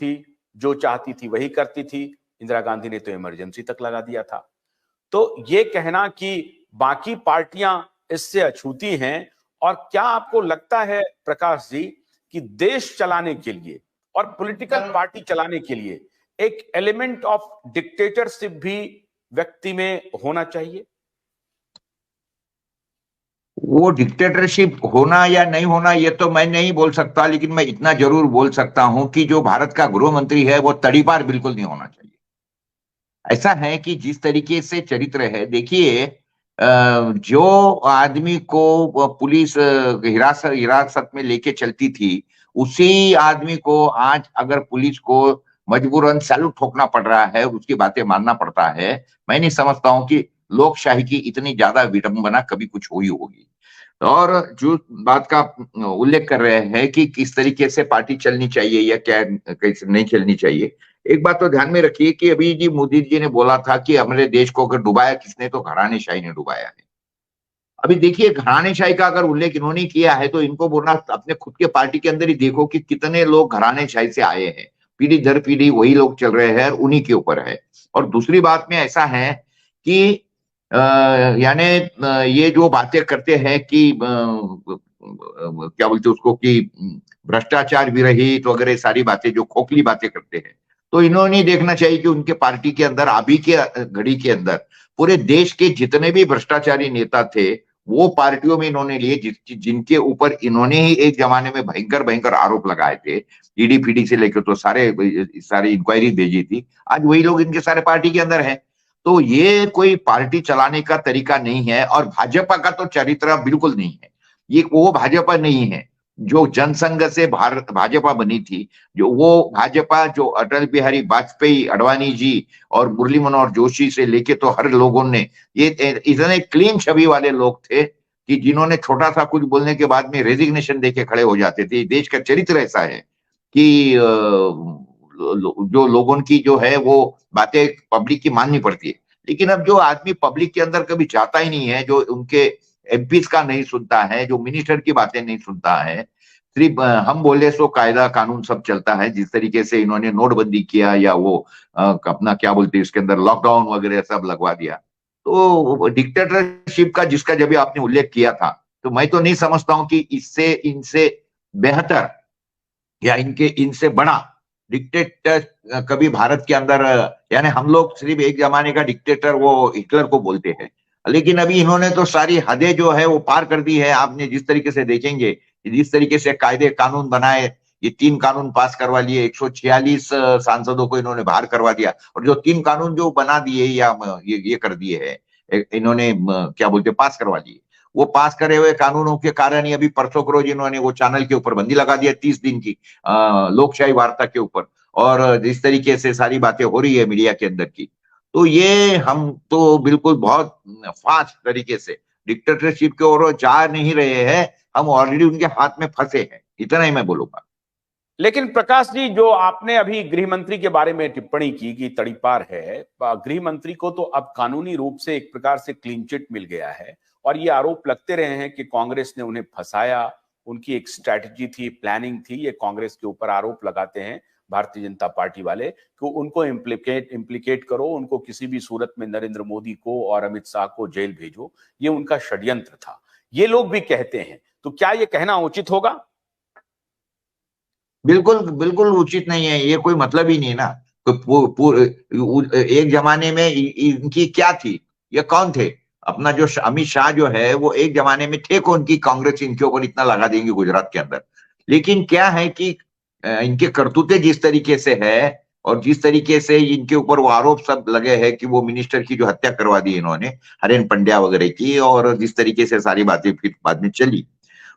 थी, जो चाहती थी वही करती थी। इंदिरा गांधी ने तो इमरजेंसी तक लगा दिया था। तो ये कहना कि बाकी पार्टियां इससे अछूती हैं, और क्या आपको लगता है प्रकाश जी कि देश चलाने के लिए और पॉलिटिकल पार्टी चलाने के लिए एक एलिमेंट ऑफ डिक्टेटरशिप भी व्यक्ति में होना चाहिए? वो डिक्टेटरशिप होना या नहीं होना ये तो मैं नहीं बोल सकता, लेकिन मैं इतना जरूर बोल सकता हूं कि जो भारत का गृह मंत्री है वो तड़ीपार बिल्कुल नहीं होना चाहिए। ऐसा है कि जिस तरीके से चरित्र है, देखिए जो आदमी को पुलिस हिरासत में लेके चलती थी, उसी आदमी को आज अगर पुलिस को मजबूरन सैल्यूट ठोकना पड़ रहा है, उसकी बातें मानना पड़ता है। मैं नहीं समझता हूं कि लोकशाही की इतनी ज्यादा विडंबना कभी कुछ हुई होगी। और जो बात का उल्लेख कर रहे हैं कि किस तरीके से पार्टी चलनी चाहिए या क्या कैसे नहीं चलनी चाहिए, एक बात तो ध्यान में रखिए कि अभी जी मोदी जी ने बोला था कि हमारे देश को अगर डुबाया किसने, तो घरानेशाही ने डुबाया है। अभी देखिए, घरानेशाही का अगर उल्लेख इन्होंने किया है तो इनको बोलना, अपने खुद के पार्टी के अंदर ही देखो कि कितने लोग घरानेशाही से आए हैं, पीढ़ी दर पीढ़ी वही लोग चल रहे हैं, उन्हीं के ऊपर है। और दूसरी बात में ऐसा है कि यानी ये जो बातें करते हैं कि क्या बोलते उसको कि भ्रष्टाचार विरहित वगैरह सारी बातें, जो खोखली बातें करते हैं, तो इन्होंने देखना चाहिए कि उनके पार्टी के अंदर अभी के घड़ी के अंदर पूरे देश के जितने भी भ्रष्टाचारी नेता थे वो पार्टियों में इन्होंने लिए, जिनके ऊपर इन्होंने ही एक जमाने में भयंकर भयंकर आरोप लगाए थे, ईडी पीडी से लेकर तो सारे इंक्वायरी भेजी थी, आज वही लोग इनके सारे पार्टी के अंदर हैं। तो ये कोई पार्टी चलाने का तरीका नहीं है, और भाजपा का तो चरित्र बिल्कुल नहीं है। ये वो भाजपा नहीं है जो जनसंघ से भाजपा बनी थी, जो वो भाजपा जो अटल बिहारी वाजपेयी, अडवाणी जी और मुरली मनोहर जोशी से लेके तो हर लोगों ने, ये इतने क्लीन छवि वाले लोग थे कि जिन्होंने छोटा सा कुछ बोलने के बाद में रेजिग्नेशन देके खड़े हो जाते थे। देश का चरित्र ऐसा है कि जो लोगों की जो है वो बातें पब्लिक की माननी पड़ती है। लेकिन अब जो आदमी पब्लिक के अंदर कभी जाता ही नहीं है, जो उनके एमपीज का नहीं सुनता है, जो मिनिस्टर की बातें नहीं सुनता है, सिर्फ हम बोले सो कायदा कानून सब चलता है, जिस तरीके से इन्होंने नोटबंदी किया या वो अपना क्या बोलते हैं इसके अंदर लॉकडाउन वगैरह सब लगवा दिया। तो डिक्टेटरशिप का जिसका जब आपने उल्लेख किया था, तो मैं तो नहीं समझता हूं कि इससे इनसे बेहतर या इनसे बड़ा डिक्टेटर कभी भारत के अंदर, यानी हम लोग सिर्फ एक जमाने का डिक्टेटर वो हिटलर को बोलते हैं, लेकिन अभी इन्होंने तो सारी हदें जो है वो पार कर दी है। आपने जिस तरीके से देखेंगे, जिस तरीके से कायदे कानून बनाए, ये 3 कानून पास करवा लिए, 146 सांसदों को इन्होंने बाहर करवा दिया, और जो 3 कानून जो बना दिए या ये कर दिए है इन्होंने, क्या बोलते पास करवा दिए, वो पास करे हुए कानूनों के कारण ही अभी परसों को रोज इन्होंने वो चैनल के ऊपर बंदी लगा दिया 30 दिन की लोकशाही वार्ता के ऊपर। और जिस तरीके से सारी बातें हो रही है मीडिया के अंदर की, तो ये हम तो बिल्कुल बहुत फास्ट तरीके से डिक्टेटरशिप की ओर जा नहीं रहे हैं, हम ऑलरेडी उनके हाथ में फंसे हैं, इतना ही मैं बोलूंगा। लेकिन प्रकाश जी, जो आपने अभी गृह मंत्री के बारे में टिप्पणी की कि तड़ीपार है, गृह मंत्री को तो अब कानूनी रूप से एक प्रकार से क्लीन चिट मिल गया है, और ये आरोप लगते रहे हैं कि कांग्रेस ने उन्हें फंसाया, उनकी एक स्ट्रैटेजी थी, प्लानिंग थी। ये कांग्रेस के ऊपर आरोप लगाते हैं भारतीय जनता पार्टी वाले कि उनको इम्प्लीकेट करो, उनको किसी भी सूरत में नरेंद्र मोदी को और अमित शाह को जेल भेजो, ये उनका षड्यंत्र था, ये लोग भी कहते हैं। तो क्या ये कहना उचित होगा? बिल्कुल बिल्कुल उचित नहीं है, ये कोई मतलब ही नहीं ना। एक जमाने में इनकी क्या थी, ये कौन थे? अपना जो अमित शाह जो है वो एक जमाने में थे कौन की कांग्रेस इनके ऊपर इतना लगा देंगे गुजरात के अंदर। लेकिन क्या है कि इनके करतूते जिस तरीके से है और जिस तरीके से इनके ऊपर वो आरोप सब लगे हैं कि वो मिनिस्टर की जो हत्या करवा दी इन्होंने, हरेन पंड्या वगैरह की, और जिस तरीके से सारी बातें फिर बाद में चली,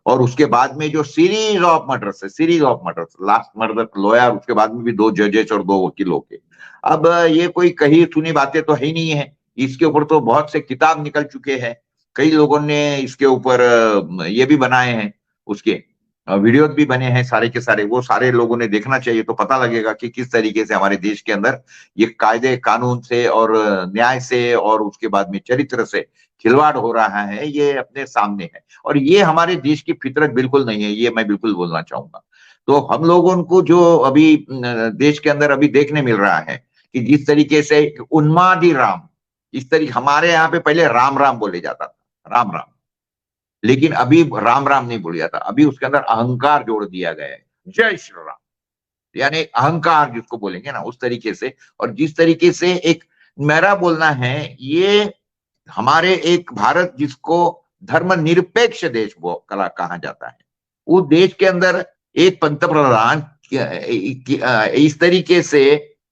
और उसके बाद में जो series of murders, last murder Loya, उसके बाद में भी 2 जजेस और 2 वकीलों के। अब ये कोई कही सुनी बातें तो है ही नहीं है, इसके ऊपर तो बहुत से किताब निकल चुके हैं, कई लोगों ने इसके ऊपर ये भी बनाए हैं, उसके वीडियोस भी बने हैं सारे के सारे, वो सारे लोगों ने देखना चाहिए, तो पता लगेगा कि किस तरीके से हमारे देश के अंदर ये कायदे कानून से और न्याय से और उसके बाद में चरित्र से खिलवाड़ हो रहा है, ये अपने सामने है। और ये हमारे देश की फितरत बिल्कुल नहीं है, ये मैं बिल्कुल बोलना चाहूंगा। तो हम लोगों को जो अभी देश के अंदर अभी देखने मिल रहा है कि जिस तरीके से उन्मादी राम, इस तरीके हमारे यहाँ पे पहले राम राम बोले जाता था, राम राम, लेकिन अभी राम राम नहीं बोला जाता, अभी उसके अंदर अहंकार जोड़ दिया गया है, जय श्री राम, यानी अहंकार जिसको बोलेंगे ना उस तरीके से। और जिस तरीके से एक मेरा बोलना है, ये हमारे एक भारत जिसको धर्मनिरपेक्ष देश कहा जाता है, उस देश के अंदर एक पंतप्रधान इस तरीके से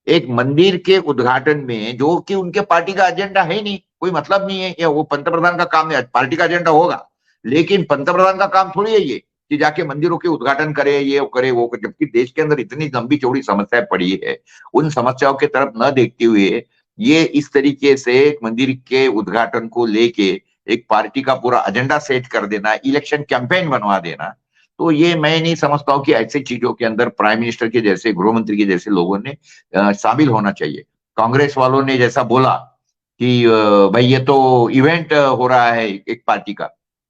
एक मंदिर के उद्घाटन में, जो कि उनके पार्टी का एजेंडा है नहीं, कोई मतलब नहीं है, या वो पंतप्रधान का काम है, पार्टी का एजेंडा होगा, लेकिन पंतप्रधान का काम थोड़ी है ये कि जाके मंदिरों के उद्घाटन करे, ये करे वो करे, जबकि देश के अंदर इतनी लंबी चौड़ी समस्याएं पड़ी है, उन समस्याओं की तरफ न देखते हुए ये इस तरीके से एक मंदिर के उद्घाटन को लेके एक पार्टी का पूरा एजेंडा सेट कर देना, इलेक्शन कैंपेन बनवा देना, तो ये मैं नहीं समझता हूँ कि ऐसी चीजों के अंदर प्राइम मिनिस्टर के जैसे, गृह मंत्री के जैसे लोगों ने शामिल होना चाहिए। कांग्रेस वालों ने जैसा बोला कि भाई ये तो इवेंट हो रहा है एक पार्टी का,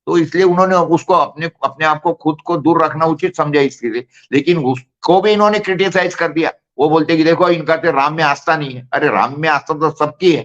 तो इसलिए उन्होंने उसको अपने आप को खुद को दूर रखना उचित समझा इसलिए, लेकिन उसको भी इन्होंने क्रिटिसाइज कर दिया। वो बोलते कि देखो इनका तो राम में आस्था नहीं है। अरे राम में आस्था तो सबकी है,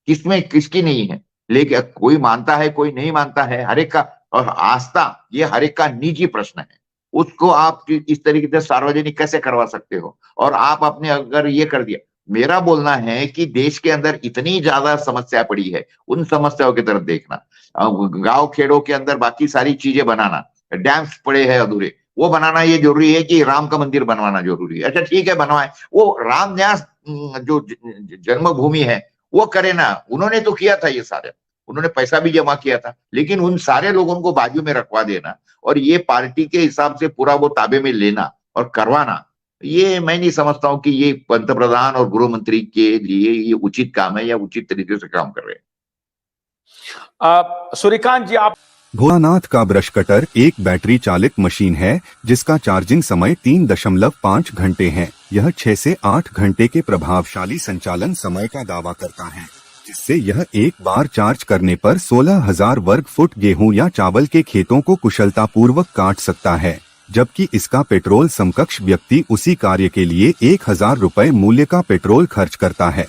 किसमें किसकी नहीं है, लेकिन कोई मानता है कोई नहीं मानता है, हर एक का, और आस्था ये हर एक का निजी प्रश्न है, उसको आप इस तरीके से सार्वजनिक कैसे करवा सकते हो। और आप अपने अगर ये कर दिया, मेरा बोलना है कि देश के अंदर इतनी ज्यादा समस्या पड़ी है, उन समस्याओं की तरफ देखना, गांव खेड़ों के अंदर बाकी सारी चीजें बनाना, डैम्स पड़े हैं अधूरे, वो बनाना ये जरूरी है कि राम का मंदिर बनवाना जरूरी है। अच्छा ठीक है बनवाए, वो राम न्यास जो जन्मभूमि है वो करे ना, उन्होंने तो किया था ये सारे, उन्होंने पैसा भी जमा किया था, लेकिन उन सारे लोगों को बाजू में रखवा देना और ये पार्टी के हिसाब से पूरा वो ताबे में लेना और करवाना, ये मैं नहीं समझता हूं कि ये पंतप्रधान और गृह मंत्री के लिए ये उचित काम है या उचित तरीके से काम कर रहे हैं। सूर्यकांत जी, आप भोलानाथ का ब्रश कटर एक बैटरी चालित मशीन है जिसका चार्जिंग समय 3.5 घंटे है। यह 6 से 8 घंटे के प्रभावशाली संचालन समय का दावा करता है, जिससे यह एक बार चार्ज करने पर 16,000 वर्ग फुट गेहूं या चावल के खेतों को कुशलतापूर्वक काट सकता है, जबकि इसका पेट्रोल समकक्ष व्यक्ति उसी कार्य के लिए 1,000 रुपए मूल्य का पेट्रोल खर्च करता है।